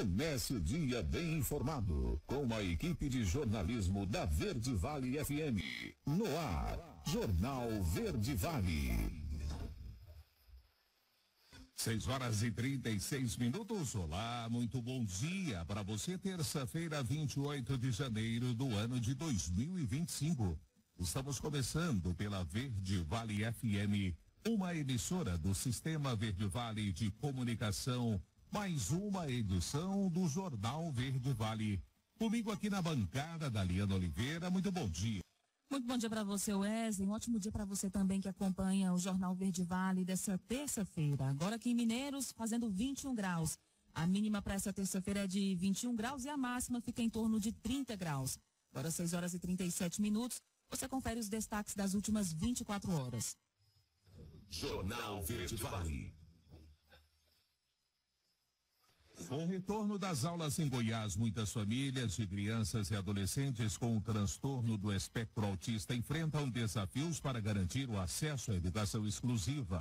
Comece o dia bem informado com a equipe de jornalismo da Verde Vale FM. No ar, Jornal Verde Vale. 6h36. Olá, muito bom dia para você. Terça-feira, 28 de janeiro do ano de 2025. Estamos começando pela Verde Vale FM, uma emissora do Sistema Verde Vale de Comunicação. Mais uma edição do Jornal Verde Vale. Comigo aqui na bancada, Daliana Oliveira. Muito bom dia. Muito bom dia para você, Wesley. Um ótimo dia para você também que acompanha o Jornal Verde Vale dessa terça-feira. Agora aqui em Mineiros, fazendo 21 graus. A mínima para essa terça-feira é de 21 graus e a máxima fica em torno de 30 graus. Agora 6h37. Você confere os destaques das últimas 24 horas. Jornal Verde Vale. Com o retorno das aulas em Goiás, muitas famílias de crianças e adolescentes com o transtorno do espectro autista enfrentam desafios para garantir o acesso à educação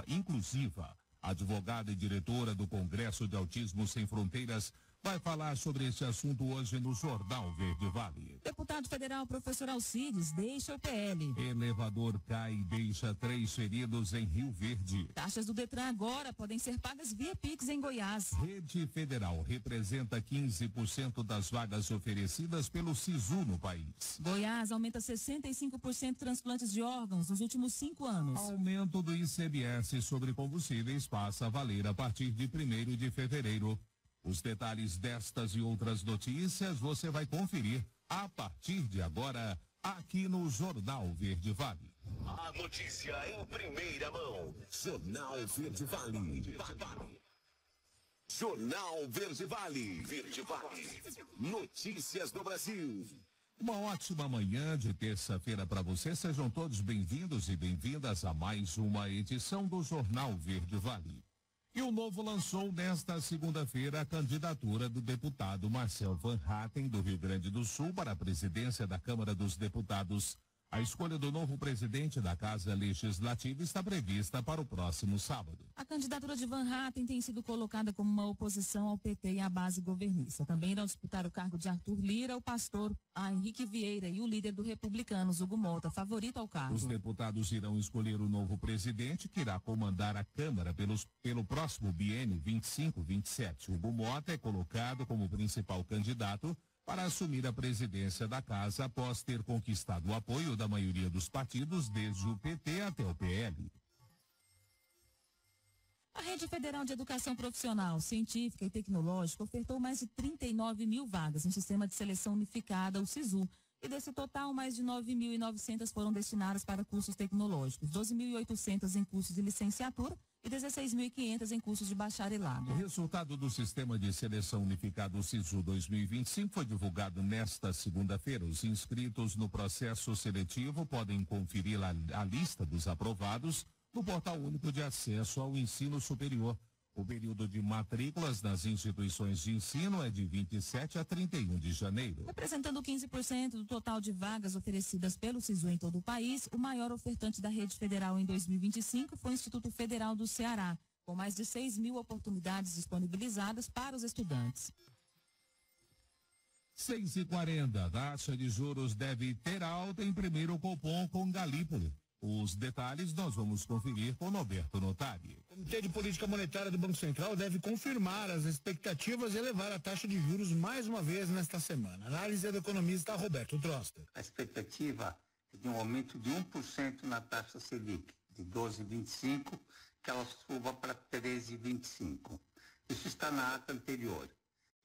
inclusiva. A advogada e diretora do Congresso de Autismo Sem Fronteiras vai falar sobre esse assunto hoje no Jornal Verde Vale. Deputado federal professor Alcides deixa o PL. Elevador cai e deixa 3 feridos em Rio Verde. Taxas do Detran agora podem ser pagas via Pix em Goiás. Rede Federal representa 15% das vagas oferecidas pelo SISU no país. Goiás aumenta 65% transplantes de órgãos nos últimos 5 anos. Aumento do ICMS sobre combustíveis passa a valer a partir de 1º de fevereiro. Os detalhes destas e outras notícias você vai conferir a partir de agora aqui no Jornal Verde Vale. A notícia em primeira mão. Jornal Verde Vale. Jornal Verde Vale. Verde Vale. Notícias do Brasil. Uma ótima manhã de terça-feira para você. Sejam todos bem-vindos e bem-vindas a mais uma edição do Jornal Verde Vale. E o Novo lançou nesta segunda-feira a candidatura do deputado Marcel Van Hatten, do Rio Grande do Sul, para a presidência da Câmara dos Deputados. A escolha do novo presidente da Casa Legislativa está prevista para o próximo sábado. A candidatura de Van Hatten tem sido colocada como uma oposição ao PT e à base governista. Também irão disputar o cargo de Arthur Lira, o pastor Henrique Vieira e o líder do Republicanos, Hugo Mota, favorito ao cargo. Os deputados irão escolher o novo presidente que irá comandar a Câmara pelo próximo biênio 25-27. Hugo Mota é colocado como principal candidato para assumir a presidência da casa após ter conquistado o apoio da maioria dos partidos, desde o PT até o PL. A Rede Federal de Educação Profissional, Científica e Tecnológica ofertou mais de 39 mil vagas no Sistema de Seleção Unificada, o SISU. E desse total, mais de 9.900 foram destinadas para cursos tecnológicos, 12.800 em cursos de licenciatura e 16.500 em cursos de bacharelado. O resultado do Sistema de Seleção Unificado SISU 2025 foi divulgado nesta segunda-feira. Os inscritos no processo seletivo podem conferir a lista dos aprovados no Portal Único de Acesso ao Ensino Superior. O período de matrículas nas instituições de ensino é de 27 a 31 de janeiro. Representando 15% do total de vagas oferecidas pelo SISU em todo o país, o maior ofertante da rede federal em 2025 foi o Instituto Federal do Ceará, com mais de 6.000 oportunidades disponibilizadas para os estudantes. 6h40, a taxa de juros deve ter alta em primeiro Copom com Galípolo. Os detalhes nós vamos conferir com Norberto Notari. O Comitê de Política Monetária do Banco Central deve confirmar as expectativas e elevar a taxa de juros mais uma vez nesta semana. Análise é do economista Roberto Troster. A expectativa é de um aumento de 1% na taxa Selic, de 12,25, que ela suba para 13,25. Isso está na ata anterior.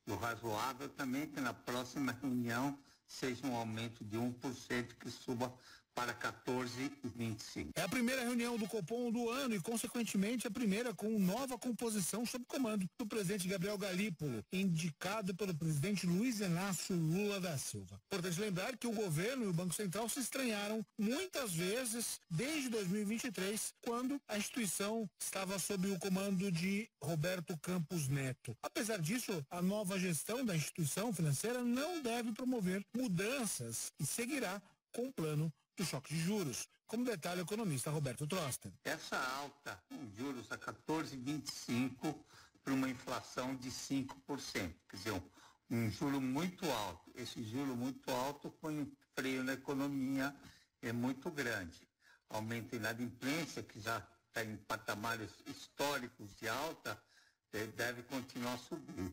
E o razoável também é que na próxima reunião seja um aumento de 1% que suba para 14,25. É a primeira reunião do Copom do ano e, consequentemente, a primeira com nova composição sob comando do presidente Gabriel Galípolo, indicado pelo presidente Luiz Inácio Lula da Silva. Importante lembrar que o governo e o Banco Central se estranharam muitas vezes desde 2023, quando a instituição estava sob o comando de Roberto Campos Neto. Apesar disso, a nova gestão da instituição financeira não deve promover mudanças e seguirá com o plano do choque de juros, como detalha o economista Roberto Troster. Essa alta em juros a 14,25 para uma inflação de 5%. Quer dizer, um juro muito alto. Esse juro muito alto põe um freio na economia muito grande. Aumento a inadimplência, que já está em patamares históricos de alta, deve continuar a subir.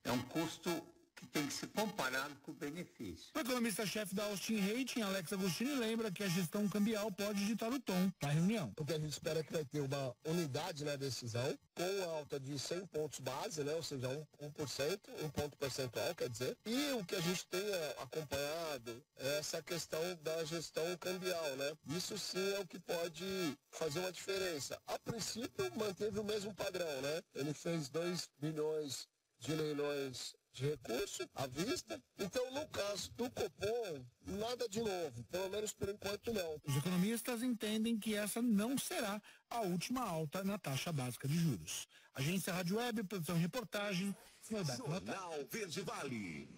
É um custo que tem que ser comparado com o benefício. O economista-chefe da Austin Rating, Alex Agostini, lembra que a gestão cambial pode ditar o tom da reunião. O que a gente espera é que vai ter uma unidade na decisão, com alta de 100 pontos base, né? Ou seja, 1%, um ponto percentual, quer dizer. E o que a gente tem acompanhado é essa questão da gestão cambial, né? Isso sim é o que pode fazer uma diferença. A princípio, manteve o mesmo padrão, né? Ele fez 2 bilhões de leilões de recurso à vista. Então, no caso do Copom, nada de novo, pelo menos por enquanto não. Os economistas entendem que essa não será a última alta na taxa básica de juros. Agência Rádio Web, produção e reportagem. Jornal Verde Vale.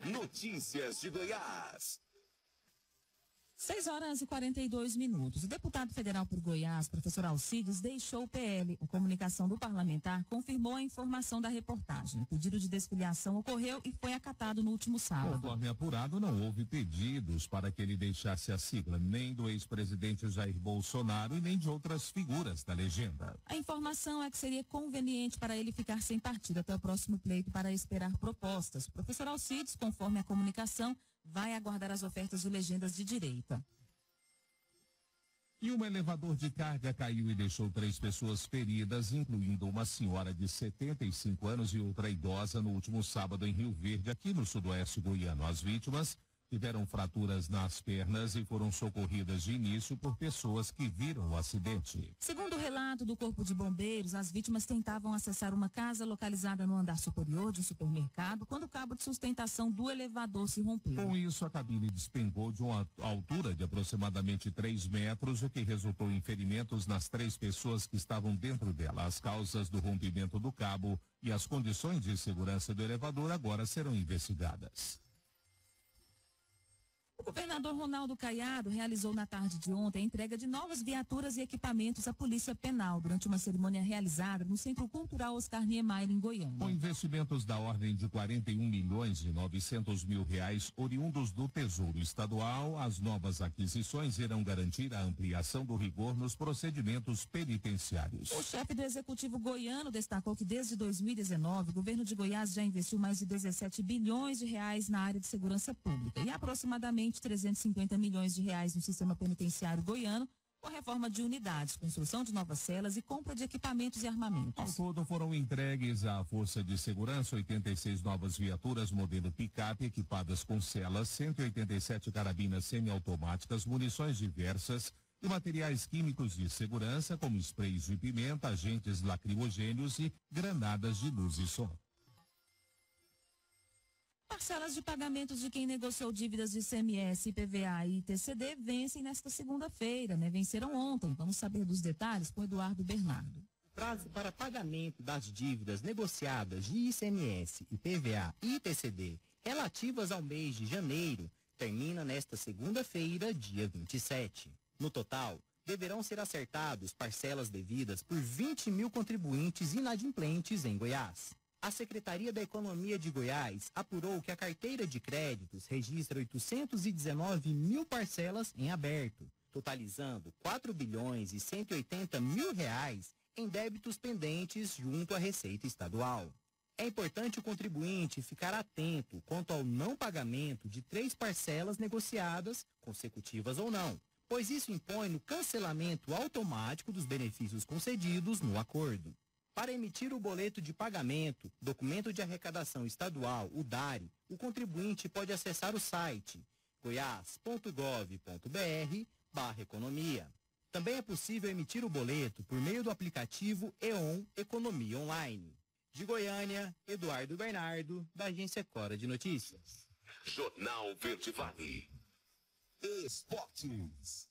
Notícias de Goiás. 6h42. O deputado federal por Goiás, professor Alcides, deixou o PL. A comunicação do parlamentar confirmou a informação da reportagem. O pedido de desfiliação ocorreu e foi acatado no último sábado. Conforme apurado, não houve pedidos para que ele deixasse a sigla, nem do ex-presidente Jair Bolsonaro e nem de outras figuras da legenda. A informação é que seria conveniente para ele ficar sem partido até o próximo pleito para esperar propostas. O professor Alcides, conforme a comunicação, vai aguardar as ofertas de legendas de direita. E um elevador de carga caiu e deixou 3 pessoas feridas, incluindo uma senhora de 75 anos e outra idosa, no último sábado em Rio Verde, aqui no sudoeste goiano. As vítimas tiveram fraturas nas pernas e foram socorridas de início por pessoas que viram o acidente. Segundo o relato do Corpo de Bombeiros, as vítimas tentavam acessar uma casa localizada no andar superior de um supermercado quando o cabo de sustentação do elevador se rompeu. Com isso, a cabine despencou de uma altura de aproximadamente 3 metros, o que resultou em ferimentos nas 3 pessoas que estavam dentro dela. As causas do rompimento do cabo e as condições de segurança do elevador agora serão investigadas. O governador Ronaldo Caiado realizou na tarde de ontem a entrega de novas viaturas e equipamentos à Polícia Penal durante uma cerimônia realizada no Centro Cultural Oscar Niemeyer, em Goiânia. Com investimentos da ordem de 41.900.000 reais oriundos do Tesouro Estadual, as novas aquisições irão garantir a ampliação do rigor nos procedimentos penitenciários. O chefe do Executivo goiano destacou que desde 2019 o governo de Goiás já investiu mais de 17 bilhões de reais na área de segurança pública e aproximadamente 350 milhões de reais no sistema penitenciário goiano, com a reforma de unidades, construção de novas celas e compra de equipamentos e armamentos. Ao todo foram entregues à Força de Segurança 86 novas viaturas modelo picape equipadas com celas, 187 carabinas semiautomáticas, munições diversas e materiais químicos de segurança como sprays de pimenta, agentes lacrimogêneos e granadas de luz e som. Parcelas de pagamentos de quem negociou dívidas de ICMS, IPVA e ITCD vencem nesta segunda-feira, né? Venceram ontem. Vamos saber dos detalhes com Eduardo Bernardo. O prazo para pagamento das dívidas negociadas de ICMS, IPVA e ITCD relativas ao mês de janeiro termina nesta segunda-feira, dia 27. No total, deverão ser acertados parcelas devidas por 20 mil contribuintes inadimplentes em Goiás. A Secretaria da Economia de Goiás apurou que a carteira de créditos registra 819 mil parcelas em aberto, totalizando 4 bilhões e 180 mil reais em débitos pendentes junto à Receita Estadual. É importante o contribuinte ficar atento quanto ao não pagamento de 3 parcelas negociadas, consecutivas ou não, pois isso impõe no cancelamento automático dos benefícios concedidos no acordo. Para emitir o boleto de pagamento, documento de arrecadação estadual, o DARE, o contribuinte pode acessar o site goias.gov.br/economia. Também é possível emitir o boleto por meio do aplicativo EON Economia Online. De Goiânia, Eduardo Bernardo, da Agência Cora de Notícias. Jornal Verde Vale. Esportes.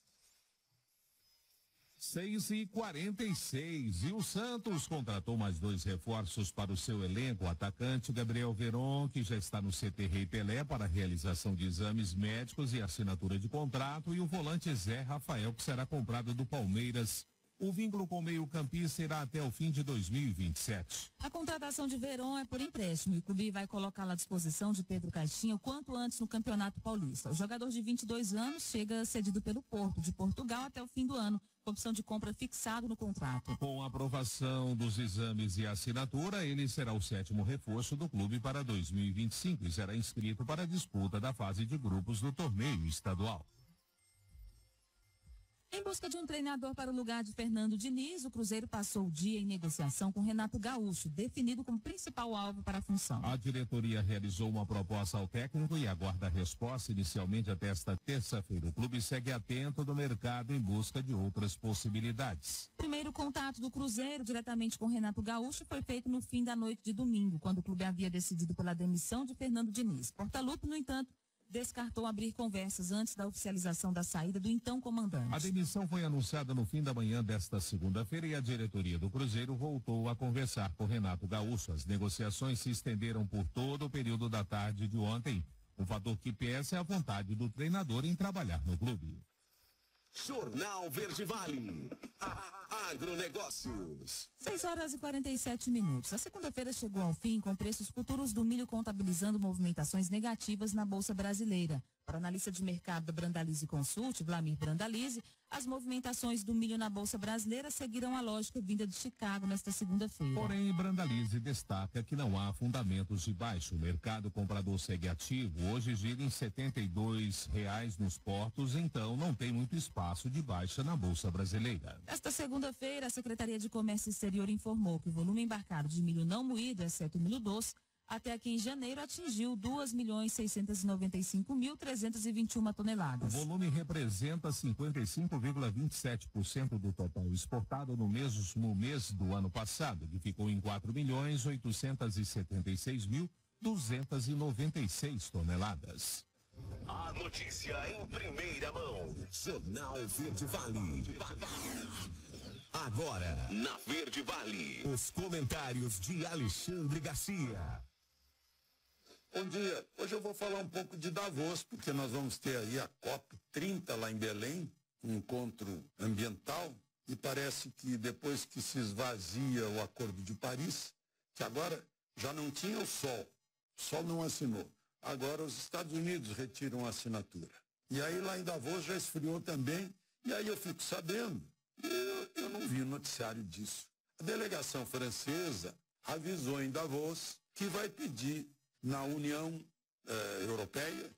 6h46. E o Santos contratou mais 2 reforços para o seu elenco. O atacante Gabriel Veron, que já está no CT Rei Pelé para a realização de exames médicos e assinatura de contrato. E o volante Zé Rafael, que será comprado do Palmeiras O vínculo com o meio-campista irá até o fim de 2027. A contratação de Verón é por empréstimo e o clube vai colocá-la à disposição de Pedro Caixinha o quanto antes no Campeonato Paulista. O jogador de 22 anos chega cedido pelo Porto de Portugal até o fim do ano, com opção de compra fixado no contrato. Com a aprovação dos exames e assinatura, ele será o 7º reforço do clube para 2025 e será inscrito para a disputa da fase de grupos do torneio estadual. Em busca de um treinador para o lugar de Fernando Diniz, o Cruzeiro passou o dia em negociação com Renato Gaúcho, definido como principal alvo para a função. A diretoria realizou uma proposta ao técnico e aguarda a resposta inicialmente até esta terça-feira. O clube segue atento do mercado em busca de outras possibilidades. Primeiro contato do Cruzeiro diretamente com Renato Gaúcho foi feito no fim da noite de domingo, quando o clube havia decidido pela demissão de Fernando Diniz. Portaluppi, no entanto, descartou abrir conversas antes da oficialização da saída do então comandante. A demissão foi anunciada no fim da manhã desta segunda-feira e a diretoria do Cruzeiro voltou a conversar com Renato Gaúcho. As negociações se estenderam por todo o período da tarde de ontem. O fator que pesa é a vontade do treinador em trabalhar no clube. Jornal Verde Vale. Agronegócios. 6h47. A segunda-feira chegou ao fim com preços futuros do milho contabilizando movimentações negativas na Bolsa Brasileira. Para o analista de mercado da Brandalize Consult, Vlamir Brandalize, as movimentações do milho na Bolsa Brasileira seguiram a lógica vinda de Chicago nesta segunda-feira. Porém, Brandalize destaca que não há fundamentos de baixo. O mercado comprador segue ativo. Hoje gira em R$ 72,00 nos portos, então não tem muito espaço de baixa na Bolsa Brasileira. Esta segunda-feira, a Secretaria de Comércio Exterior informou que o volume embarcado de milho não moído, exceto milho doce, até aqui em janeiro atingiu 2.695.321 toneladas. O volume representa 55,27% do total exportado no mesmo mês do ano passado, que ficou em 4.876.296 toneladas. A notícia em primeira mão. Jornal Verde Vale. Agora, na Verde Vale, os comentários de Alexandre Garcia. Bom dia. Hoje eu vou falar um pouco de Davos, porque nós vamos ter aí a COP30 lá em Belém, um encontro ambiental, e parece que depois que se esvazia o Acordo de Paris, que agora já não tinha o Sol não assinou. Agora os Estados Unidos retiram a assinatura. E aí lá em Davos já esfriou também, e aí eu fico sabendo, eu não vi noticiário disso. A delegação francesa avisou em Davos que vai pedir na União Europeia,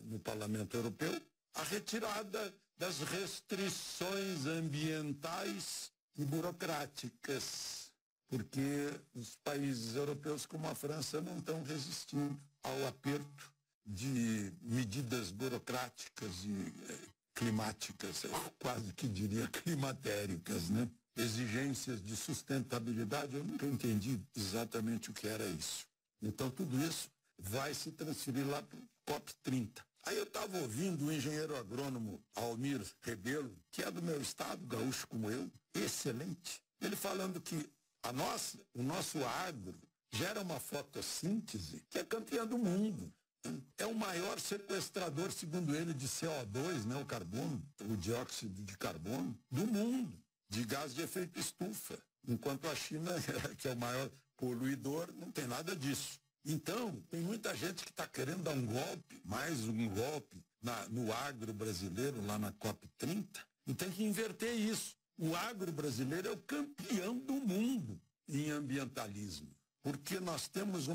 no Parlamento Europeu, a retirada das restrições ambientais e burocráticas, porque os países europeus como a França não estão resistindo ao aperto de medidas burocráticas e climáticas, quase que diria climatéricas, né? Exigências de sustentabilidade, eu nunca entendi exatamente o que era isso. Então tudo isso vai se transferir lá para o COP30. Aí eu estava ouvindo o engenheiro agrônomo Almir Rebelo, que é do meu estado, gaúcho como eu, excelente. Ele falando que o nosso agro gera uma fotossíntese que é campeã do mundo. É o maior sequestrador, segundo ele, de CO2, né, o carbono, o dióxido de carbono, do mundo, de gás de efeito estufa. Enquanto a China, que é o maior poluidor, não tem nada disso. Então, tem muita gente que está querendo dar um golpe, mais um golpe, no agro brasileiro, lá na COP30, e tem que inverter isso. O agro brasileiro é o campeão do mundo em ambientalismo, porque nós temos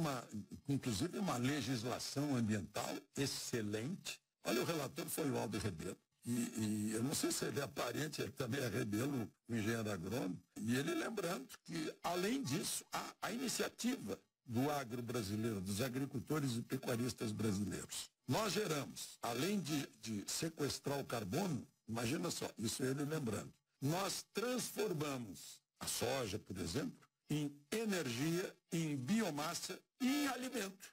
inclusive uma legislação ambiental excelente. Olha, o relator foi o Aldo Rebelo, e eu não sei se ele é parente, ele também é Rebelo, o engenheiro agrônomo, e ele lembrando que, além disso, a iniciativa do agro brasileiro, dos agricultores e pecuaristas brasileiros. Nós geramos, além de sequestrar o carbono, imagina só, isso ele lembrando, nós transformamos a soja, por exemplo, em energia, em biomassa e em alimento.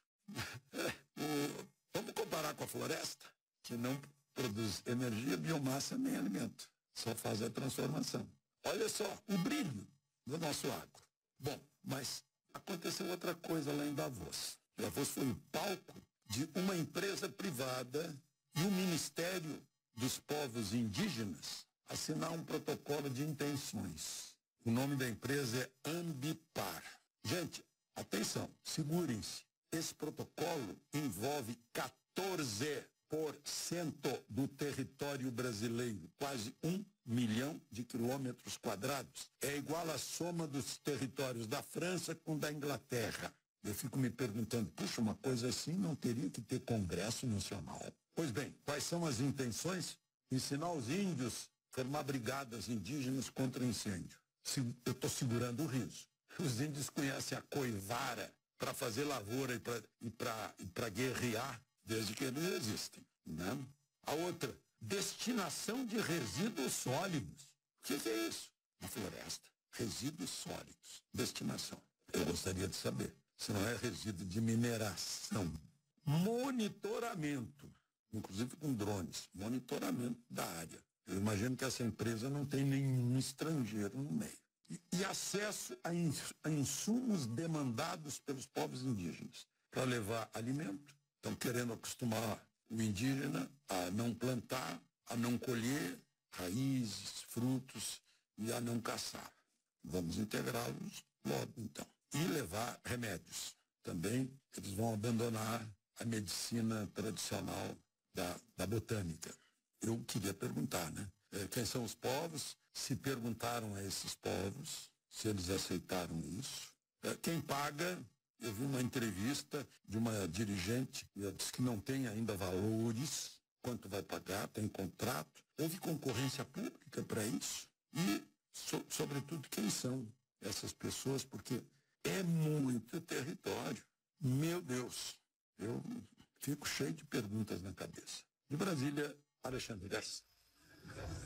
Vamos comparar com a floresta, que não produz energia, biomassa nem alimento, só faz a transformação. Olha só o brilho do nosso agro. Bom, mas aconteceu outra coisa lá em Davos. Davos foi o palco de uma empresa privada e o Ministério dos Povos Indígenas assinar um protocolo de intenções. O nome da empresa é Ambipar. Gente, atenção, segurem-se. Esse protocolo envolve 14% do território brasileiro, quase 1 milhão de quilômetros quadrados. É igual à soma dos territórios da França com o da Inglaterra. Eu fico me perguntando, puxa, uma coisa assim não teria que ter Congresso Nacional? Pois bem, quais são as intenções? Ensinar os índios a formar brigadas indígenas contra incêndio. Eu estou segurando o riso. Os índios conhecem a coivara para fazer lavoura e para guerrear desde que eles existem, né? A outra, destinação de resíduos sólidos. O que é isso? Na floresta. Resíduos sólidos. Destinação. Eu gostaria de saber se não é resíduo de mineração. Monitoramento, inclusive com drones. Monitoramento da área. Eu imagino que essa empresa não tem nenhum estrangeiro no meio. E acesso a insumos demandados pelos povos indígenas para levar alimento. Estão querendo acostumar o indígena a não plantar, a não colher raízes, frutos e a não caçar. Vamos integrá-los logo, então. E levar remédios. Também eles vão abandonar a medicina tradicional da botânica. Eu queria perguntar, né? Quem são os povos? Se perguntaram a esses povos se eles aceitaram isso. Quem paga? Eu vi uma entrevista de uma dirigente, ela disse que não tem ainda valores, quanto vai pagar, tem contrato. Houve concorrência pública para isso? E, sobretudo, quem são essas pessoas? Porque é muito território. Meu Deus, eu fico cheio de perguntas na cabeça. De Brasília, Alexandre Garcia.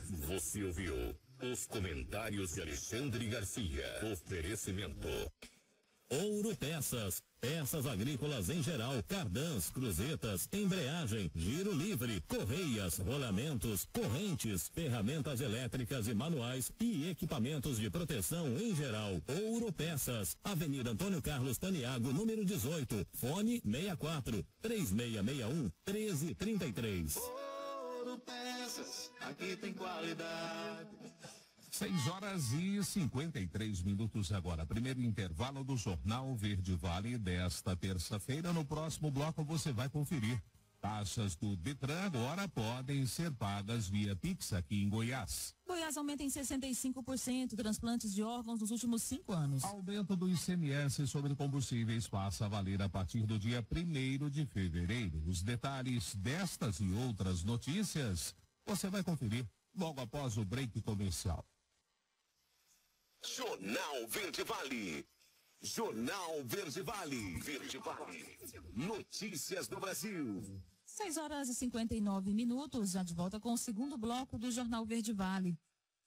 Você ouviu os comentários de Alexandre Garcia. Oferecimento. Ouro Peças, peças agrícolas em geral, cardãs, cruzetas, embreagem, giro livre, correias, rolamentos, correntes, ferramentas elétricas e manuais e equipamentos de proteção em geral. Ouro Peças, Avenida Antônio Carlos Taniago, número 18, fone 64 3661 1333. Ouro Peças, aqui tem qualidade. 6h53 agora. Primeiro intervalo do Jornal Verde Vale desta terça-feira. No próximo bloco você vai conferir. Taxas do Detran agora podem ser pagas via Pix aqui em Goiás. Goiás aumenta em 65% transplantes de órgãos nos últimos 5 anos. Aumento do ICMS sobre combustíveis passa a valer a partir do dia 1º de fevereiro. Os detalhes destas e outras notícias você vai conferir logo após o break comercial. Jornal Verde Vale. Jornal Verde Vale. Verde Vale. Notícias do Brasil. 6h59, já de volta com o segundo bloco do Jornal Verde Vale.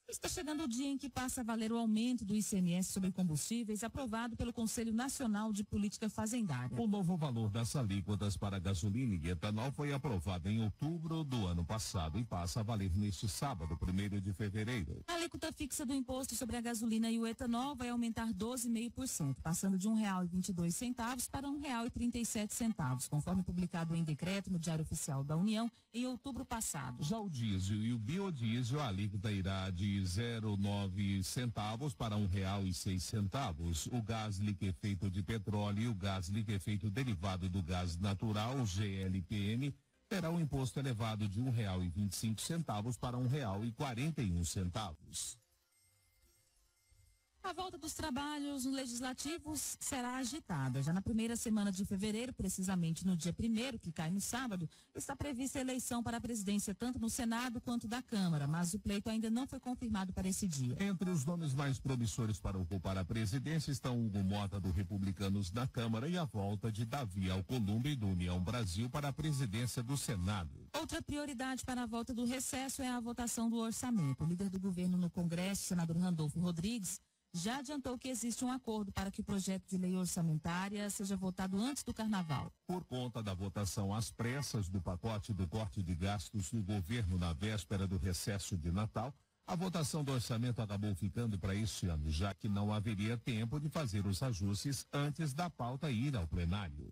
Está chegando o dia em que passa a valer o aumento do ICMS sobre combustíveis aprovado pelo Conselho Nacional de Política Fazendária. O novo valor das alíquotas para gasolina e etanol foi aprovado em outubro do ano passado e passa a valer neste sábado, 1º de fevereiro. A alíquota fixa do imposto sobre a gasolina e o etanol vai aumentar 12,5%, passando de R$ 1,22 para R$ 1,37, conforme publicado em decreto no Diário Oficial da União em outubro passado. Já o diesel e o biodiesel, a alíquota irá de 0,9 centavos para R$ 1,06. O gás liquefeito de petróleo e o gás liquefeito derivado do gás natural, GLPM, terá um imposto elevado de R$ 1,25 para R$ 1,41. A volta dos trabalhos legislativos será agitada. Já na primeira semana de fevereiro, precisamente no dia 1º, que cai no sábado, está prevista a eleição para a presidência tanto no Senado quanto da Câmara, mas o pleito ainda não foi confirmado para esse dia. Entre os nomes mais promissores para ocupar a presidência estão Hugo Mota, do Republicanos na Câmara, e a volta de Davi Alcolumbre, do União Brasil, para a presidência do Senado. Outra prioridade para a volta do recesso é a votação do orçamento. O líder do governo no Congresso, senador Randolfo Rodrigues, já adiantou que existe um acordo para que o projeto de lei orçamentária seja votado antes do Carnaval. Por conta da votação às pressas do pacote do corte de gastos do governo na véspera do recesso de Natal, a votação do orçamento acabou ficando para este ano, já que não haveria tempo de fazer os ajustes antes da pauta ir ao plenário.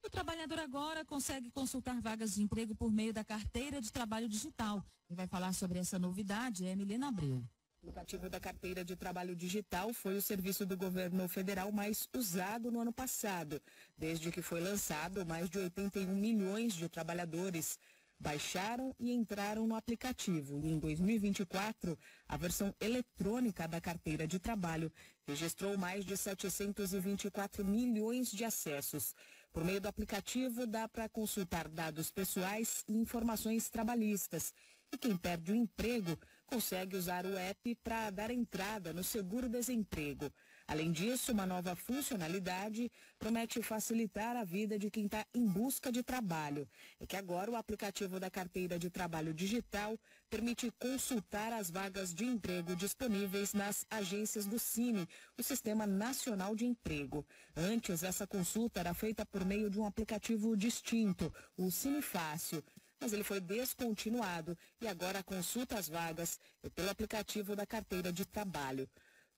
O trabalhador agora consegue consultar vagas de emprego por meio da carteira de trabalho digital. Quem vai falar sobre essa novidade é Milena Abreu. O aplicativo da carteira de trabalho digital foi o serviço do governo federal mais usado no ano passado. Desde que foi lançado, mais de 81 milhões de trabalhadores baixaram e entraram no aplicativo. E em 2024, a versão eletrônica da carteira de trabalho registrou mais de 724 milhões de acessos. Por meio do aplicativo, dá para consultar dados pessoais e informações trabalhistas. E quem perde o emprego consegue usar o app para dar entrada no seguro-desemprego. Além disso, uma nova funcionalidade promete facilitar a vida de quem está em busca de trabalho. É que agora o aplicativo da carteira de trabalho digital permite consultar as vagas de emprego disponíveis nas agências do Cine, o Sistema Nacional de Emprego. Antes, essa consulta era feita por meio de um aplicativo distinto, o Cine Fácil. Mas ele foi descontinuado e agora a consulta às vagas é pelo aplicativo da carteira de trabalho.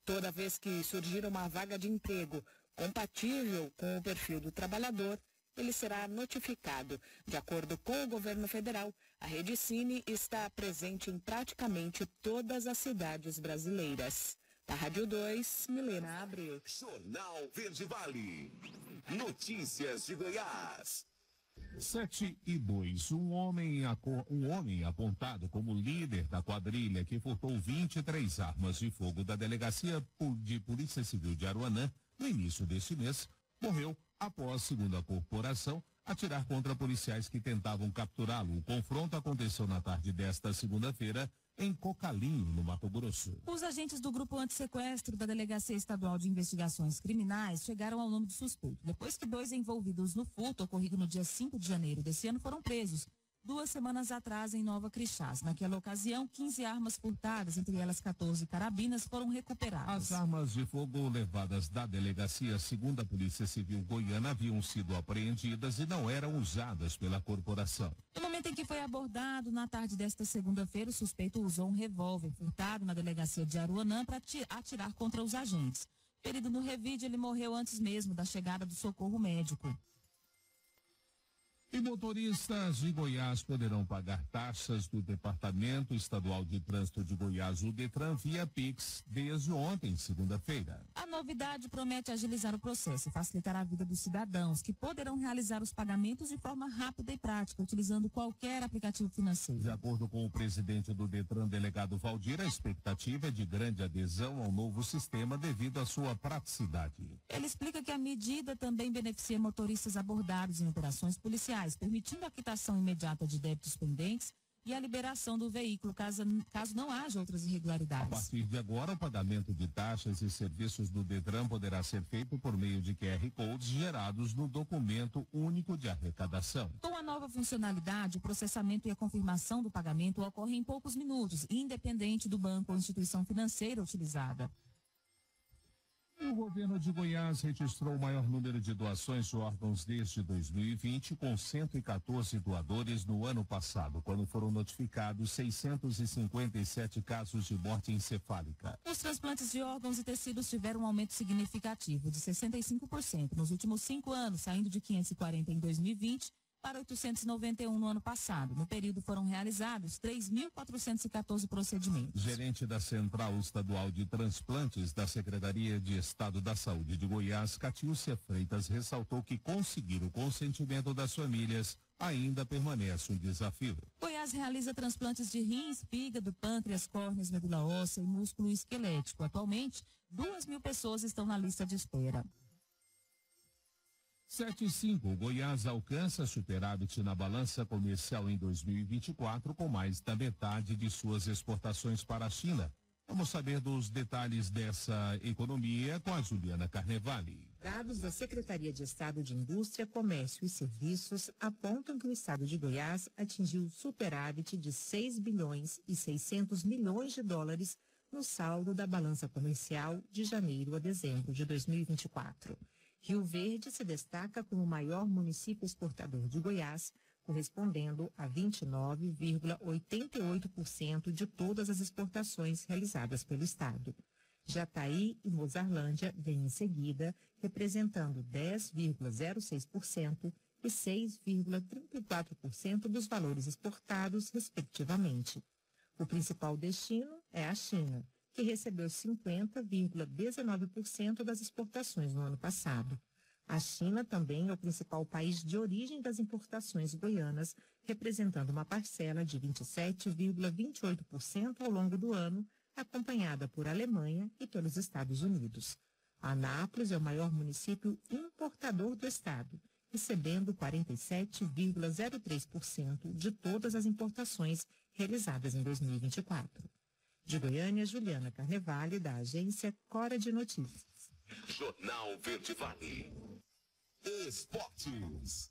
Toda vez que surgir uma vaga de emprego compatível com o perfil do trabalhador, ele será notificado. De acordo com o governo federal, a Rede Cine está presente em praticamente todas as cidades brasileiras. Da Rádio 2, Milena Abreu. Jornal Verde Vale. Notícias de Goiás. 7-2. Um homem apontado como líder da quadrilha que furtou 23 armas de fogo da Delegacia de Polícia Civil de Aruanã no início deste mês morreu após, segundo a corporação, atirar contra policiais que tentavam capturá-lo. O confronto aconteceu na tarde desta segunda-feira em Cocalinho, no Mato Grosso. Os agentes do Grupo Antissequestro da Delegacia Estadual de Investigações Criminais chegaram ao nome do suspeito, depois que 2 envolvidos no furto ocorrido no dia 5 de janeiro desse ano foram presos 2 semanas atrás em Nova Crixás. Naquela ocasião, 15 armas furtadas, entre elas 14 carabinas, foram recuperadas. As armas de fogo levadas da delegacia, segundo a Polícia Civil Goiana, haviam sido apreendidas e não eram usadas pela corporação. No momento em que foi abordado, na tarde desta segunda-feira, o suspeito usou um revólver furtado na delegacia de Aruanã para atirar contra os agentes. Ferido no revide, ele morreu antes mesmo da chegada do socorro médico. E motoristas de Goiás poderão pagar taxas do Departamento Estadual de Trânsito de Goiás, o DETRAN, via Pix, desde ontem, segunda-feira. A novidade promete agilizar o processo e facilitar a vida dos cidadãos, que poderão realizar os pagamentos de forma rápida e prática, utilizando qualquer aplicativo financeiro. De acordo com o presidente do DETRAN, delegado Valdir, a expectativa é de grande adesão ao novo sistema devido à sua praticidade. Ele explica que a medida também beneficia motoristas abordados em operações policiais, permitindo a quitação imediata de débitos pendentes e a liberação do veículo, caso não haja outras irregularidades. A partir de agora, o pagamento de taxas e serviços do DETRAN poderá ser feito por meio de QR Codes gerados no documento único de arrecadação. Com a nova funcionalidade, o processamento e a confirmação do pagamento ocorrem em poucos minutos, independente do banco ou instituição financeira utilizada. O governo de Goiás registrou o maior número de doações de órgãos desde 2020, com 114 doadores no ano passado, quando foram notificados 657 casos de morte encefálica. Os transplantes de órgãos e tecidos tiveram um aumento significativo de 65% nos últimos 5 anos, saindo de 540 em 2020 para 891 no ano passado. No período foram realizados 3.414 procedimentos. Gerente da Central Estadual de Transplantes da Secretaria de Estado da Saúde de Goiás, Catiúcia Freitas, ressaltou que conseguir o consentimento das famílias ainda permanece um desafio. Goiás realiza transplantes de rins, fígado, pâncreas, córneas, medula óssea e músculo esquelético. Atualmente, 2.000 pessoas estão na lista de espera. 7,5. Goiás alcança superávit na balança comercial em 2024, com mais da metade de suas exportações para a China. Vamos saber dos detalhes dessa economia com a Juliana Carnevale. Dados da Secretaria de Estado de Indústria, Comércio e Serviços apontam que o estado de Goiás atingiu superávit de 6 bilhões e 600 milhões de dólares no saldo da balança comercial de janeiro a dezembro de 2024. Rio Verde se destaca como o maior município exportador de Goiás, correspondendo a 29,88% de todas as exportações realizadas pelo estado. Jataí e Mozarlândia vêm em seguida, representando 10,06% e 6,34% dos valores exportados, respectivamente. O principal destino é a China, que recebeu 50,19% das exportações no ano passado. A China também é o principal país de origem das importações goianas, representando uma parcela de 27,28% ao longo do ano, acompanhada por Alemanha e pelos Estados Unidos. Anápolis é o maior município importador do estado, recebendo 47,03% de todas as importações realizadas em 2024. De Goiânia, Juliana Carnevale, da agência Cora de Notícias. Jornal Verde Vale. Esportes.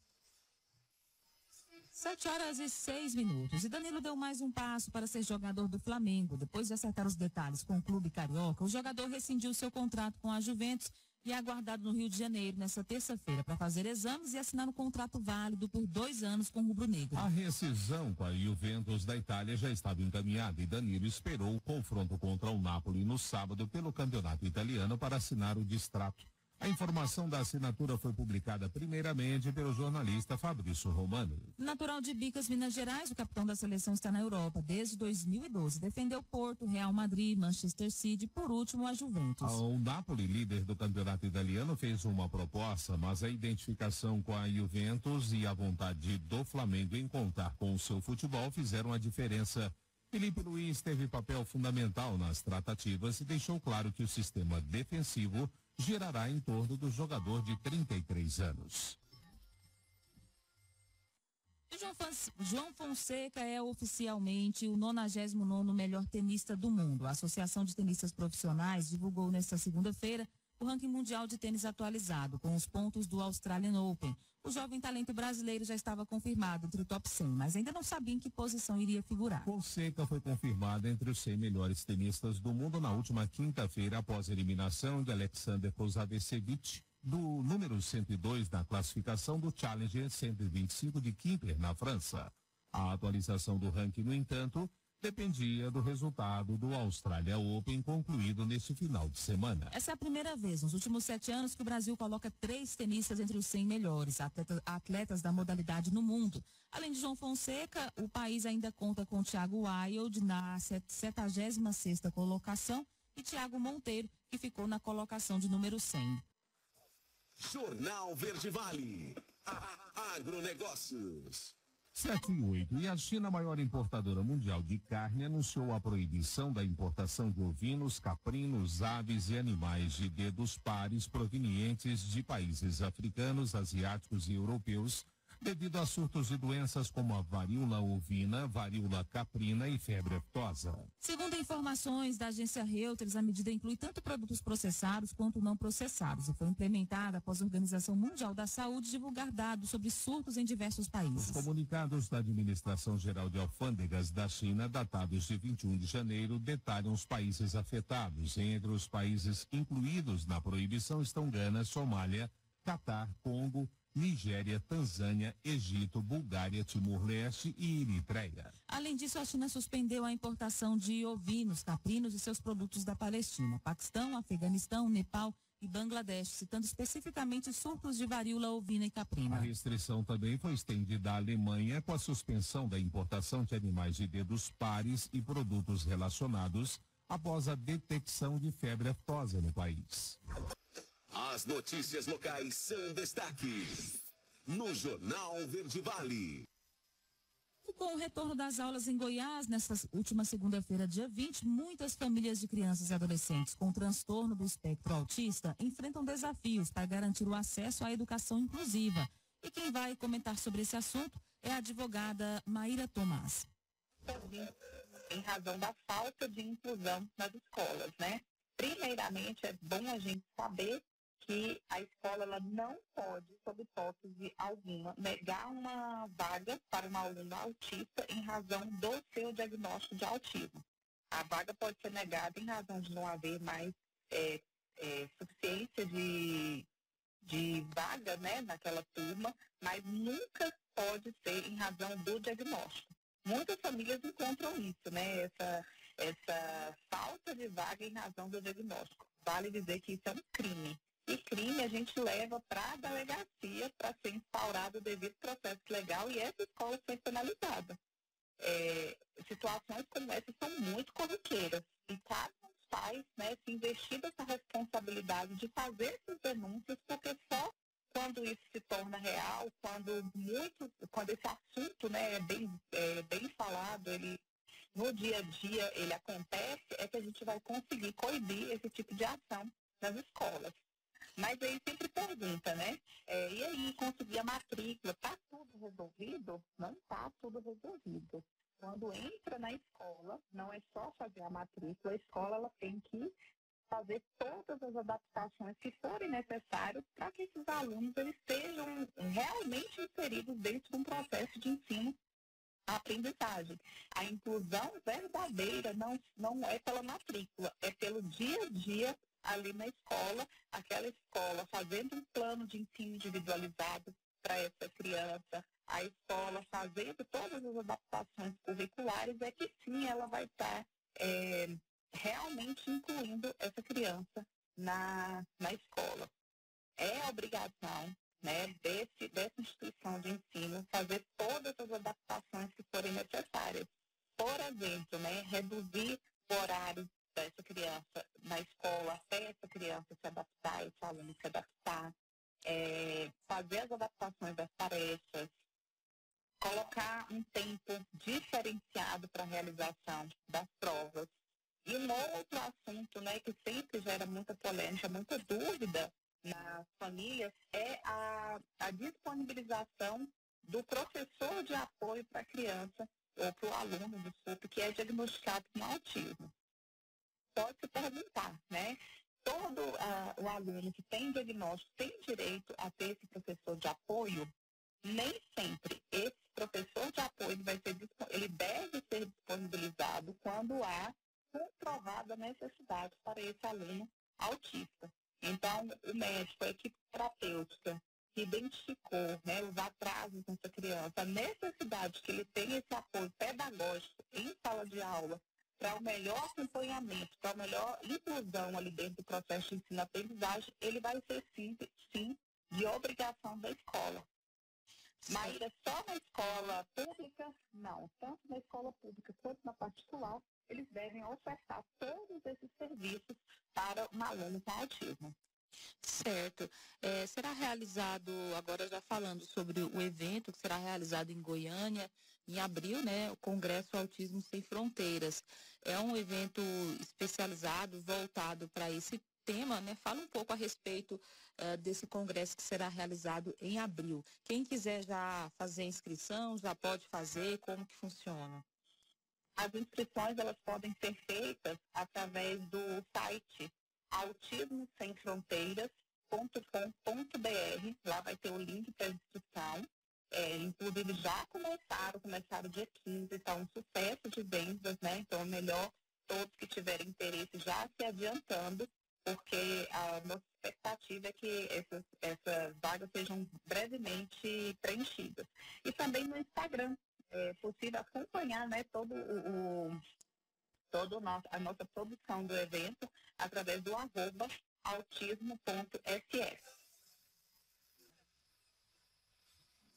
7h06. E Danilo deu mais um passo para ser jogador do Flamengo. Depois de acertar os detalhes com o clube carioca, o jogador rescindiu seu contrato com a Juventus e é aguardado no Rio de Janeiro nesta terça-feira para fazer exames e assinar um contrato válido por 2 anos com o rubro-negro. A rescisão com a Juventus da Itália já estava encaminhada e Danilo esperou o confronto contra o Napoli no sábado pelo campeonato italiano para assinar o distrato. A informação da assinatura foi publicada primeiramente pelo jornalista Fabrício Romano. Natural de Bicas, Minas Gerais, o capitão da seleção está na Europa desde 2012. Defendeu Porto, Real Madrid, Manchester City e, por último, a Juventus. O Napoli, líder do campeonato italiano, fez uma proposta, mas a identificação com a Juventus e a vontade do Flamengo em contar com o seu futebol fizeram a diferença. Felipe Luiz teve papel fundamental nas tratativas e deixou claro que o sistema defensivo girará em torno do jogador de 33 anos. João Fonseca é oficialmente o 99º melhor tenista do mundo. A Associação de Tenistas Profissionais divulgou nesta segunda-feira o ranking mundial de tênis atualizado, com os pontos do Australian Open. O jovem talento brasileiro já estava confirmado entre o top 100, mas ainda não sabia em que posição iria figurar. Fonseca foi confirmado entre os 100 melhores tenistas do mundo na última quinta-feira, após a eliminação de Alexander Kozavesevic, do número 102 na classificação do Challenger 125 de Quimper, na França. A atualização do ranking, no entanto, dependia do resultado do Australia Open concluído neste final de semana. Essa é a primeira vez nos últimos 7 anos que o Brasil coloca 3 tenistas entre os 100 melhores atletas da modalidade no mundo. Além de João Fonseca, o país ainda conta com Thiago Wilde na 76ª colocação e Thiago Monteiro, que ficou na colocação de número 100. Jornal Verde Vale. Agronegócios. 7 e 8. E a China, maior importadora mundial de carne, anunciou a proibição da importação de ovinos, caprinos, aves e animais de dedos pares provenientes de países africanos, asiáticos e europeus, devido a surtos de doenças como a varíola ovina, varíola caprina e febre aftosa. Segundo informações da agência Reuters, a medida inclui tanto produtos processados quanto não processados e foi implementada após a Organização Mundial da Saúde divulgar dados sobre surtos em diversos países. Os comunicados da Administração Geral de Alfândegas da China, datados de 21 de janeiro, detalham os países afetados. Entre os países incluídos na proibição estão Gana, Somália, Catar, Congo, Nigéria, Tanzânia, Egito, Bulgária, Timor-Leste e Eritreia. Além disso, a China suspendeu a importação de ovinos, caprinos e seus produtos da Palestina, Paquistão, Afeganistão, Nepal e Bangladesh, citando especificamente surtos de varíola ovina e caprina. A restrição também foi estendida à Alemanha com a suspensão da importação de animais de dedos pares e produtos relacionados após a detecção de febre aftosa no país. As notícias locais são destaque no Jornal Verde Vale. Com o retorno das aulas em Goiás, nesta última segunda-feira, dia 20, muitas famílias de crianças e adolescentes com transtorno do espectro autista enfrentam desafios para garantir o acesso à educação inclusiva. E quem vai comentar sobre esse assunto é a advogada Maíra Tomás. Em razão da falta de inclusão nas escolas, né? Primeiramente, é bom a gente saber que a escola ela não pode, sob hipótese alguma, negar uma vaga para uma aluna autista em razão do seu diagnóstico de autismo. A vaga pode ser negada em razão de não haver mais suficiência de vaga, né, naquela turma, mas nunca pode ser em razão do diagnóstico. Muitas famílias encontram isso, né, essa falta de vaga em razão do diagnóstico. Vale dizer que isso é um crime. e crime a gente leva para a delegacia para ser instaurado o devido processo legal e essa escola ser penalizada. Situações como essa são muito corriqueiras e cabe aos pais, né, se investir nessa responsabilidade de fazer essas denúncias, porque só quando isso se torna real, quando esse assunto, né, é bem falado, no dia a dia ele acontece, é que a gente vai conseguir coibir esse tipo de ação nas escolas. Mas aí sempre pergunta, né? E aí, conseguir a matrícula, está tudo resolvido? Não está tudo resolvido. Quando entra na escola, não é só fazer a matrícula, a escola ela tem que fazer todas as adaptações que forem necessárias para que esses alunos eles sejam realmente inseridos dentro de um processo de ensino aprendizagem. A inclusão verdadeira não é pela matrícula, é pelo dia a dia ali na escola, aquela escola fazendo um plano de ensino individualizado para essa criança, a escola fazendo todas as adaptações curriculares, é que sim, ela vai estar realmente incluindo essa criança na escola. É obrigação, né, dessa instituição de ensino fazer todas as adaptações que forem necessárias. Por exemplo, né, reduzir o horário dessa criança na escola até essa criança se adaptar, esse aluno se adaptar, fazer as adaptações das tarefas, colocar um tempo diferenciado para a realização das provas. E um outro assunto, né, que sempre gera muita polêmica, muita dúvida nas famílias, é a disponibilização do professor de apoio para a criança ou para o aluno, desculpe, que é diagnosticado com autismo. Pode se perguntar, né? Todo o aluno que tem diagnóstico tem direito a ter esse professor de apoio? Nem sempre. Esse professor de apoio ele deve ser disponibilizado quando há comprovada necessidade para esse aluno autista. Então, o médico, a equipe terapêutica, que identificou, né, os atrasos nessa criança, a necessidade que ele tenha esse apoio pedagógico em sala de aula, para o melhor acompanhamento, para a melhor inclusão ali dentro do processo de ensino-aprendizagem, ele vai ser sim, de obrigação da escola. Maíra, só na escola pública? Não. Tanto na escola pública quanto na particular, eles devem ofertar todos esses serviços para um aluno com autismo. Certo. Será realizado, agora já falando sobre o evento que será realizado em Goiânia, em abril, né, o Congresso Autismo Sem Fronteiras. É um evento especializado, voltado para esse tema, né? Fala um pouco a respeito desse congresso que será realizado em abril. Quem quiser já fazer inscrição, já pode fazer, como que funciona? As inscrições, elas podem ser feitas através do site autismosemfronteiras.com.br. Lá vai ter o link para inscrição. Inclusive já começaram dia 15, está um sucesso de vendas, né? Então é melhor todos que tiverem interesse já se adiantando, porque a nossa expectativa é que essas vagas sejam brevemente preenchidas. E também no Instagram, é possível acompanhar, né, a nossa produção do evento através do @autismo.ss.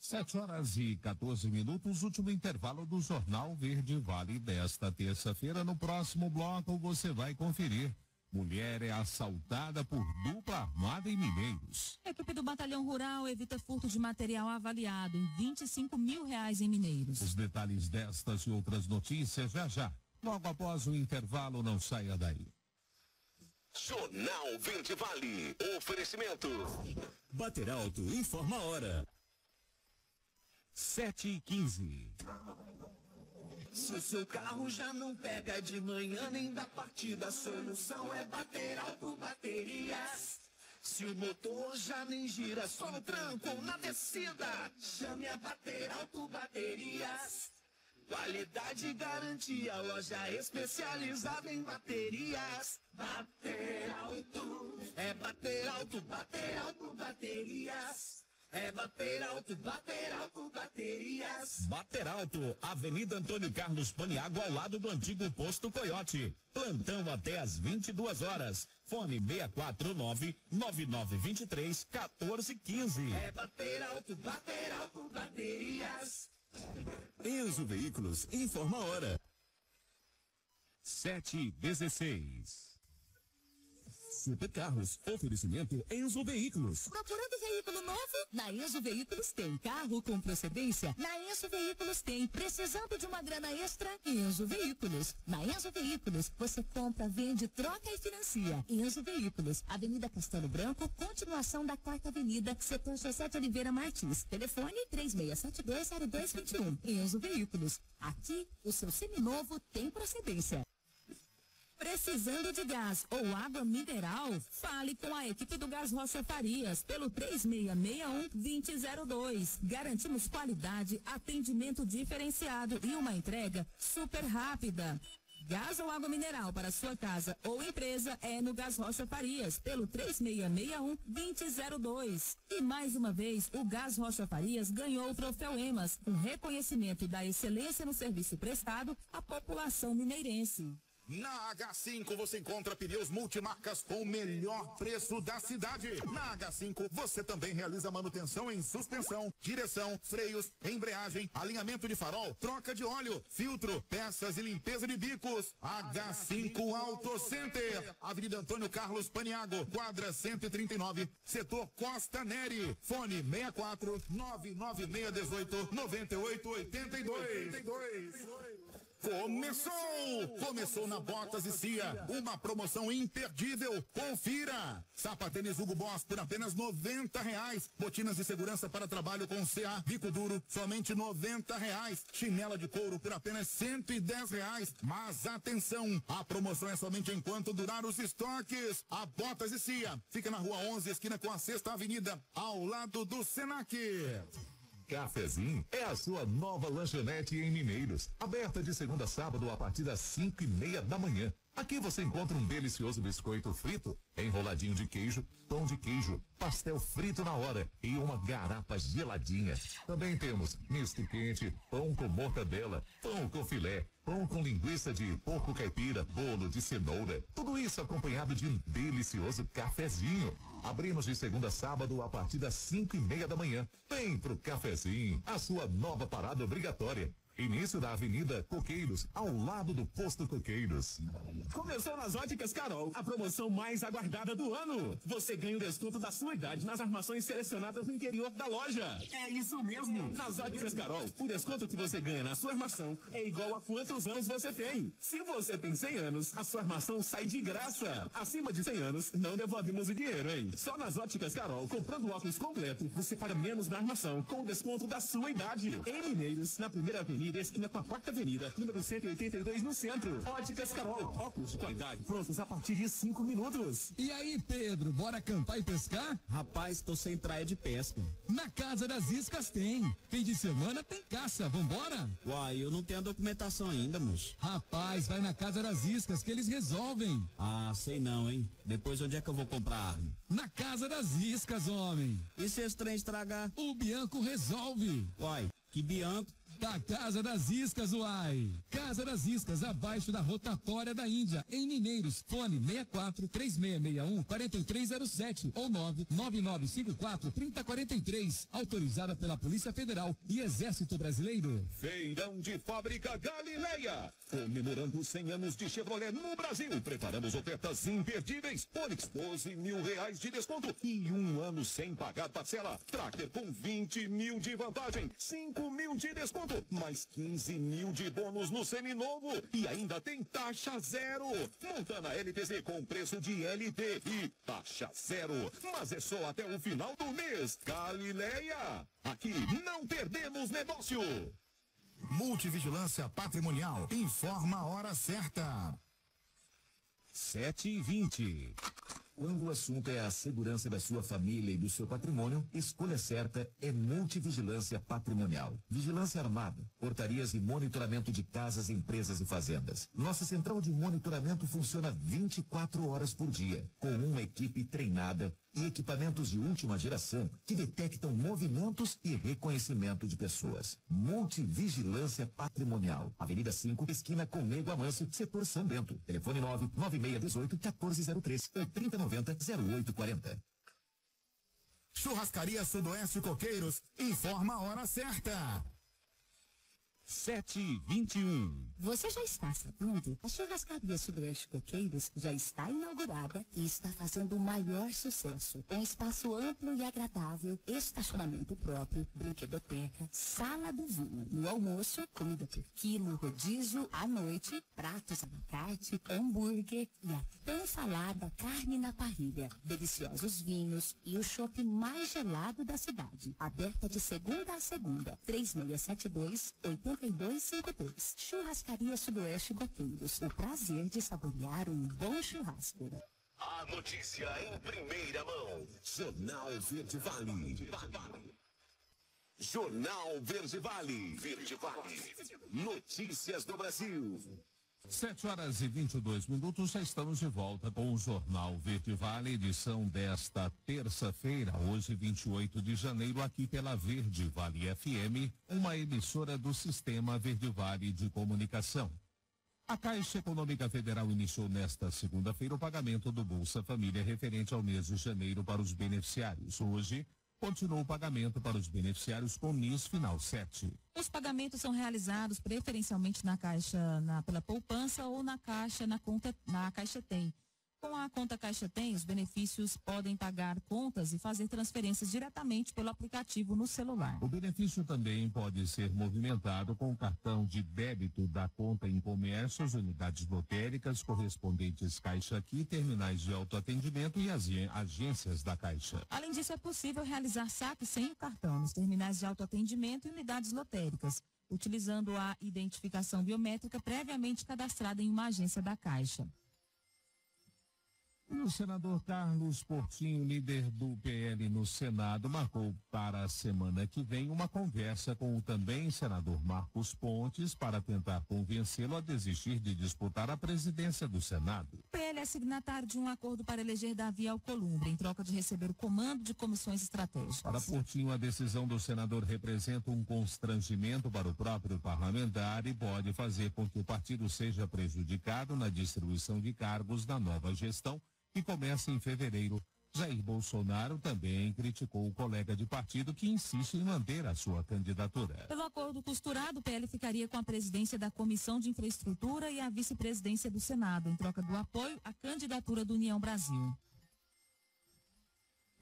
7h14, último intervalo do Jornal Verde Vale desta terça-feira. No próximo bloco você vai conferir. Mulher é assaltada por dupla armada em Mineiros. A equipe do Batalhão Rural evita furto de material avaliado em R$25 mil em Mineiros. Os detalhes destas e outras notícias já. Logo após o intervalo, não saia daí. Jornal Verde Vale. Oferecimento. Bater Alto informa a hora. 7h15. Se o seu carro já não pega de manhã nem da partida, a solução é Bater Alto Baterias. Se o motor já nem gira, só no tranco ou na descida, chame a Bater Alto Baterias. Qualidade e garantia, loja especializada em baterias. Bater Alto, é Bater Alto, Bater Alto Baterias. é bater alto, baterias. Bater Alto, Avenida Antônio Carlos Paniagua, ao lado do antigo posto Coiote. Plantão até às 22 horas. Fone 649-9923-1415. É bater alto, baterias. Enzo Veículos informa a hora. 7h16. Super Carros, oferecimento Enzo Veículos. Procurando veículo novo? Na Enzo Veículos tem. Carro com procedência? Na Enzo Veículos tem. Precisando de uma grana extra? Enzo Veículos. Na Enzo Veículos, você compra, vende, troca e financia. Enzo Veículos, Avenida Castelo Branco, continuação da 4ª Avenida, setor José de Oliveira Martins. Telefone 36720221. Enzo Veículos. Aqui, o seu seminovo tem procedência. Precisando de gás ou água mineral? Fale com a equipe do Gás Rocha Farias pelo 3661-2002. Garantimos qualidade, atendimento diferenciado e uma entrega super rápida. Gás ou água mineral para sua casa ou empresa é no Gás Rocha Farias pelo 3661-2002. E mais uma vez, o Gás Rocha Farias ganhou o troféu EMAS, um reconhecimento da excelência no serviço prestado à população mineirense. Na H5 você encontra pneus multimarcas com o melhor preço da cidade. Na H5 você também realiza manutenção em suspensão, direção, freios, embreagem, alinhamento de farol, troca de óleo, filtro, peças e limpeza de bicos. H5 Auto Center, Avenida Antônio Carlos Paniagua, quadra 139, setor Costa Neri. Fone 64 99618 9882. Começou na Botas e Cia, uma promoção imperdível. Confira. Sapatênis Hugo Boss por apenas R$90. Botinas de segurança para trabalho com CA, bico duro, somente R$90. Chinela de couro por apenas R$110. Mas atenção, a promoção é somente enquanto durar os estoques. A Botas e Cia fica na Rua 11, esquina com a 6ª Avenida, ao lado do Senac. Cafezinho é a sua nova lanchonete em Mineiros, aberta de segunda a sábado a partir das 5:30 da manhã. Aqui você encontra um delicioso biscoito frito, enroladinho de queijo, pão de queijo, pastel frito na hora e uma garapa geladinha. Também temos misto quente, pão com mortadela, pão com filé, pão com linguiça de porco caipira, bolo de cenoura. Tudo isso acompanhado de um delicioso cafezinho. Abrimos de segunda a sábado a partir das 5:30 da manhã. Vem pro Cafezinho, a sua nova parada obrigatória. Início da Avenida Coqueiros, ao lado do Posto Coqueiros. Começou nas Óticas Carol, a promoção mais aguardada do ano. Você ganha o desconto da sua idade nas armações selecionadas no interior da loja. É isso mesmo. Nas Óticas Carol, o desconto que você ganha na sua armação é igual a quantos anos você tem. Se você tem 100 anos, a sua armação sai de graça. Acima de 100 anos, não devolvemos o dinheiro, hein? Só nas Óticas Carol, comprando o óculos completo, você paga menos na armação com o desconto da sua idade. Em Mineiros, na primeira avenida, esquina com a 4ª Avenida, número 182 no centro. Óticas Carol, óculos de qualidade, prontos a partir de 5 minutos. E aí, Pedro, bora acampar e pescar? Rapaz, tô sem praia de pesca. Na Casa das Iscas tem. Fim de semana tem caça, vambora? Uai, eu não tenho a documentação ainda, moço. Rapaz, vai na Casa das Iscas que eles resolvem. Ah, sei não, hein? Depois onde é que eu vou comprar arma? Na Casa das Iscas, homem. E se esse trem estragar? O Bianco resolve. Uai, que Bianco? Da Casa das Iscas, uai. Casa das Iscas, abaixo da rotatória da Índia, em Mineiros. Fone 64-3661-4307 ou 99954-3043. Autorizada pela Polícia Federal e Exército Brasileiro. Feirão de Fábrica Galileia. Comemorando 100 anos de Chevrolet no Brasil. Preparamos ofertas imperdíveis. Onix, R$12 mil de desconto e 1 ano sem pagar parcela. Tracker com 20 mil de vantagem, 5 mil de desconto, mais 15 mil de bônus no seminovo e ainda tem taxa zero. Montana LTZ com preço de LT e taxa zero. Mas é só até o final do mês. Galileia, aqui não perdemos negócio. Multivigilância Patrimonial informa a hora certa. 7h20. Quando o assunto é a segurança da sua família e do seu patrimônio, escolha certa é Multivigilância Patrimonial. Vigilância armada, portarias e monitoramento de casas, empresas e fazendas. Nossa central de monitoramento funciona 24 horas por dia, com uma equipe treinada e equipamentos de última geração que detectam movimentos e reconhecimento de pessoas. Multivigilância Patrimonial. Avenida 5, esquina com Nego Amâncio, setor São Bento. Telefone 99618-1403 ou 3090-0840. Churrascaria Sudoeste Coqueiros informa a hora certa. 7h21. Você já está sabendo? A Churrascaria Sudoeste Coqueiros já está inaugurada e está fazendo o maior sucesso. Um espaço amplo e agradável, estacionamento próprio, brinquedoteca, sala do vinho. No almoço, comida por quilo, rodízio, à noite, pratos à la carte, hambúrguer e a tão falada carne na parrilha. Deliciosos vinhos e o chopp mais gelado da cidade. Aberta de segunda a segunda. 3672-8252. Churrascaria Sudoeste Coqueiros. O prazer de saborear um bom churrasco. A notícia em primeira mão. Jornal Verde Vale. Jornal Verde Vale. Verde Vale. Notícias do Brasil. 7h22, já estamos de volta com o Jornal Verde Vale, edição desta terça-feira, hoje 28 de janeiro, aqui pela Verde Vale FM, uma emissora do Sistema Verde Vale de Comunicação. A Caixa Econômica Federal iniciou nesta segunda-feira o pagamento do Bolsa Família referente ao mês de janeiro para os beneficiários. Hoje, continua o pagamento para os beneficiários com NIS final 7. Os pagamentos são realizados preferencialmente na Caixa, pela poupança ou na Caixa, na Caixa Tem. Com a conta Caixa Tem, os benefícios podem pagar contas e fazer transferências diretamente pelo aplicativo no celular. O benefício também pode ser movimentado com o cartão de débito da conta em comércios, unidades lotéricas, correspondentes Caixa Aqui, terminais de autoatendimento e as agências da Caixa. Além disso, é possível realizar saques sem o cartão nos terminais de autoatendimento e unidades lotéricas, utilizando a identificação biométrica previamente cadastrada em uma agência da Caixa. E o senador Carlos Portinho, líder do PL no Senado, marcou para a semana que vem uma conversa com o também senador Marcos Pontes para tentar convencê-lo a desistir de disputar a presidência do Senado. O PL é signatário de um acordo para eleger Davi Alcolumbre, em troca de receber o comando de comissões estratégicas. Para Portinho, a decisão do senador representa um constrangimento para o próprio parlamentar e pode fazer com que o partido seja prejudicado na distribuição de cargos da nova gestão, que começa em fevereiro. Jair Bolsonaro também criticou o colega de partido que insiste em manter a sua candidatura. Pelo acordo costurado, o PL ficaria com a presidência da Comissão de Infraestrutura e a vice-presidência do Senado, em troca do apoio à candidatura do União Brasil.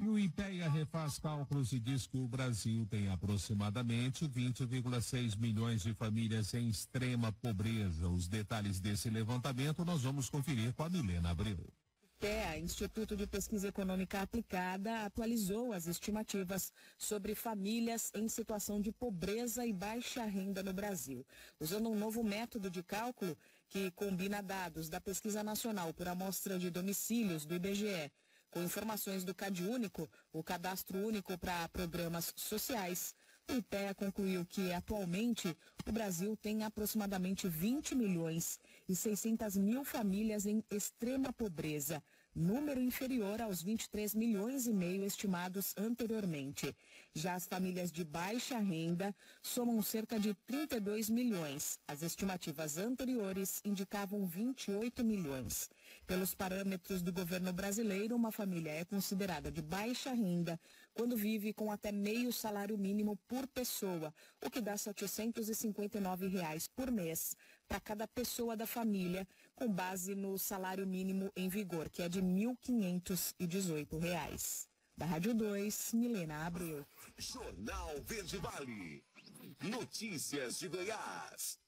E o IPEA refaz cálculos e diz que o Brasil tem aproximadamente 20,6 milhões de famílias em extrema pobreza. Os detalhes desse levantamento nós vamos conferir com a Milena Abreu. IPEA, Instituto de Pesquisa Econômica Aplicada, atualizou as estimativas sobre famílias em situação de pobreza e baixa renda no Brasil. Usando um novo método de cálculo que combina dados da Pesquisa Nacional por Amostra de Domicílios do IBGE com informações do CadÚnico, o Cadastro Único para Programas Sociais, o IPEA concluiu que, atualmente, o Brasil tem aproximadamente 20 milhões e 600 mil famílias em extrema pobreza, número inferior aos 23 milhões e meio estimados anteriormente. Já as famílias de baixa renda somam cerca de 32 milhões. As estimativas anteriores indicavam 28 milhões. Pelos parâmetros do governo brasileiro, uma família é considerada de baixa renda quando vive com até meio salário mínimo por pessoa, o que dá R$ 759 por mês para cada pessoa da família, com base no salário mínimo em vigor, que é de R$ 1.518. Da Rádio 2, Milena Abreu. Jornal Verde Vale. Notícias de Goiás.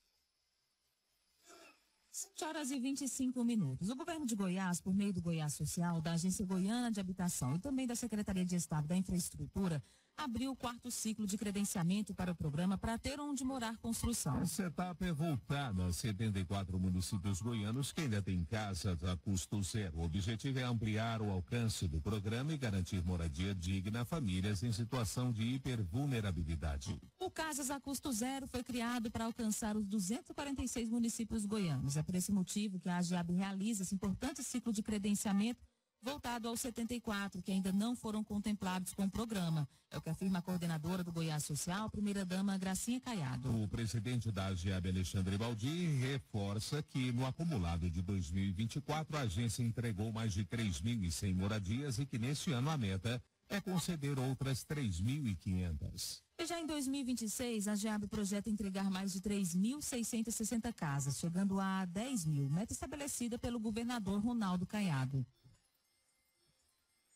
7h25. O governo de Goiás, por meio do Goiás Social, da Agência Goiana de Habitação e também da Secretaria de Estado da Infraestrutura, abriu o 4º ciclo de credenciamento para o programa Pra Ter Onde Morar Construção. Essa etapa é voltada a 74 municípios goianos que ainda têm casas a custo zero. O objetivo é ampliar o alcance do programa e garantir moradia digna a famílias em situação de hipervulnerabilidade. O Casas a Custo Zero foi criado para alcançar os 246 municípios goianos. É por esse motivo que a AGEAB realiza esse importante ciclo de credenciamento voltado aos 74, que ainda não foram contemplados com o programa. É o que afirma a coordenadora do Goiás Social, primeira-dama Gracinha Caiado. O presidente da AGEAB, Alexandre Baldi, reforça que no acumulado de 2024 a agência entregou mais de 3.100 moradias e que neste ano a meta é conceder outras 3.500. E já em 2026, a AGEAB projeta entregar mais de 3.660 casas, chegando a 10.000, meta estabelecida pelo governador Ronaldo Caiado.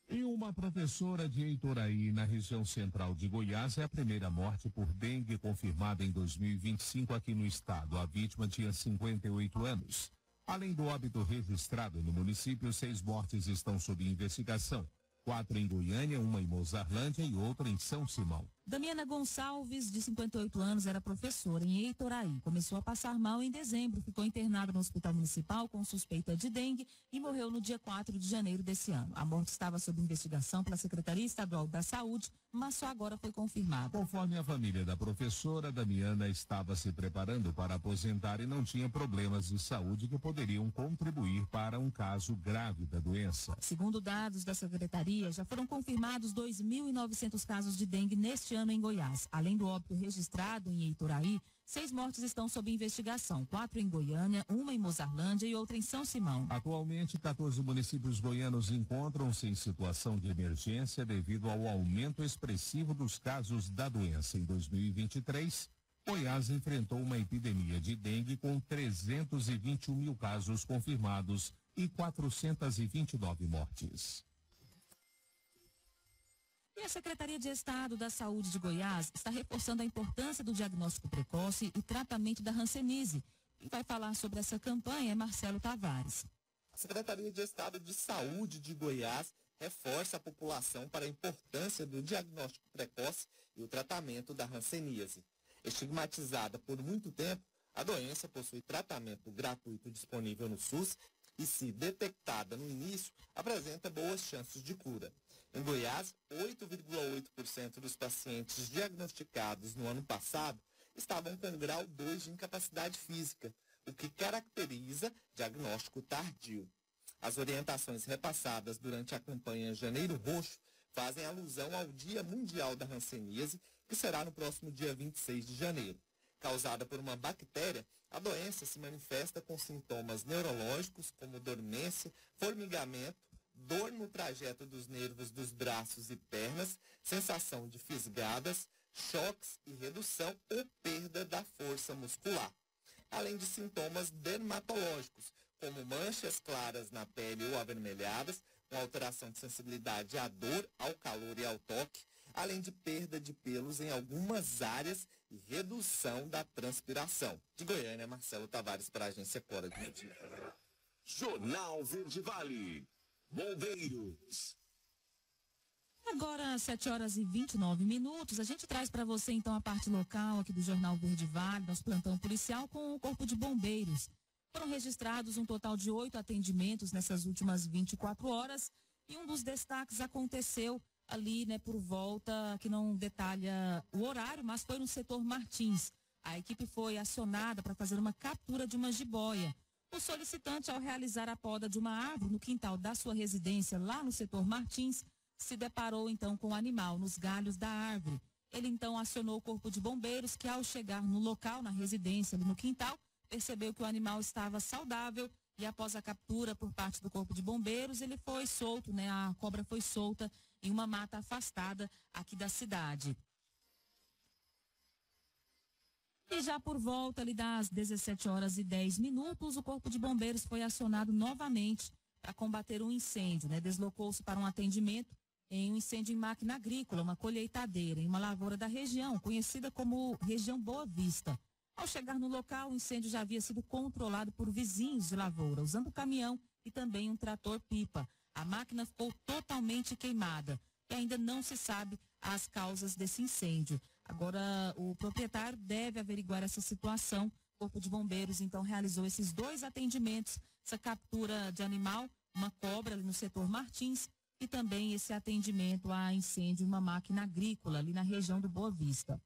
E uma professora de Itoraí, na região central de Goiás, é a primeira morte por dengue confirmada em 2025 aqui no estado. A vítima tinha 58 anos. Além do óbito registrado no município, 6 mortes estão sob investigação. 4 em Goiânia, 1 em Mozarlândia e outra em São Simão. Damiana Gonçalves, de 58 anos, era professora em Itoraí. Começou a passar mal em dezembro, ficou internada no hospital municipal com suspeita de dengue e morreu no dia 4 de janeiro desse ano. A morte estava sob investigação pela Secretaria Estadual da Saúde, mas só agora foi confirmada. Conforme a família da professora, Damiana estava se preparando para aposentar e não tinha problemas de saúde que poderiam contribuir para um caso grave da doença. Segundo dados da Secretaria, já foram confirmados 2.900 casos de dengue neste ano em Goiás. Além do óbito registrado em Itoraí, 6 mortes estão sob investigação, 4 em Goiânia, 1 em Mozarlândia e outra em São Simão. Atualmente, 14 municípios goianos encontram-se em situação de emergência devido ao aumento expressivo dos casos da doença. Em 2023, Goiás enfrentou uma epidemia de dengue com 321 mil casos confirmados e 429 mortes. E a Secretaria de Estado da Saúde de Goiás está reforçando a importância do diagnóstico precoce e tratamento da hanseníase. Quem vai falar sobre essa campanha é Marcelo Tavares. A Secretaria de Estado de Saúde de Goiás reforça a população para a importância do diagnóstico precoce e o tratamento da hanseníase. Estigmatizada por muito tempo, a doença possui tratamento gratuito disponível no SUS e, se detectada no início, apresenta boas chances de cura. Em Goiás, 8,8% dos pacientes diagnosticados no ano passado estavam com grau 2 de incapacidade física, o que caracteriza diagnóstico tardio. As orientações repassadas durante a campanha Janeiro Roxo fazem alusão ao Dia Mundial da Hanseníase, que será no próximo dia 26 de janeiro. Causada por uma bactéria, a doença se manifesta com sintomas neurológicos como dormência, formigamento, dor no trajeto dos nervos dos braços e pernas, sensação de fisgadas, choques e redução ou perda da força muscular. Além de sintomas dermatológicos, como manchas claras na pele ou avermelhadas, com alteração de sensibilidade à dor, ao calor e ao toque, além de perda de pelos em algumas áreas e redução da transpiração. De Goiânia, Marcelo Tavares para a Agência Cora de Notícias. Jornal Verde Vale. Bombeiros. Agora, 7h29, a gente traz para você então a parte local aqui do Jornal Verde Vale, nosso plantão policial com o Corpo de Bombeiros. Foram registrados um total de 8 atendimentos nessas últimas 24 horas e um dos destaques aconteceu ali, por volta, que não detalha o horário, mas foi no setor Martins. A equipe foi acionada para fazer uma captura de uma jiboia. O solicitante, ao realizar a poda de uma árvore no quintal da sua residência, lá no setor Martins, se deparou então com o animal nos galhos da árvore. Ele então acionou o Corpo de Bombeiros, que ao chegar no local, na residência, ali no quintal, percebeu que o animal estava saudável e após a captura por parte do Corpo de Bombeiros, ele foi solto, a cobra foi solta em uma mata afastada aqui da cidade. E já por volta ali das 17h10, o Corpo de Bombeiros foi acionado novamente para combater um incêndio, Deslocou-se para um atendimento em um incêndio em máquina agrícola, uma colheitadeira, em uma lavoura da região, conhecida como região Boa Vista. Ao chegar no local, o incêndio já havia sido controlado por vizinhos de lavoura, usando caminhão e também um trator-pipa. A máquina ficou totalmente queimada e ainda não se sabe as causas desse incêndio. Agora, o proprietário deve averiguar essa situação. O Corpo de Bombeiros, então, realizou esses 2 atendimentos, essa captura de animal, uma cobra ali no setor Martins, e também esse atendimento a incêndio em uma máquina agrícola ali na região do Boa Vista.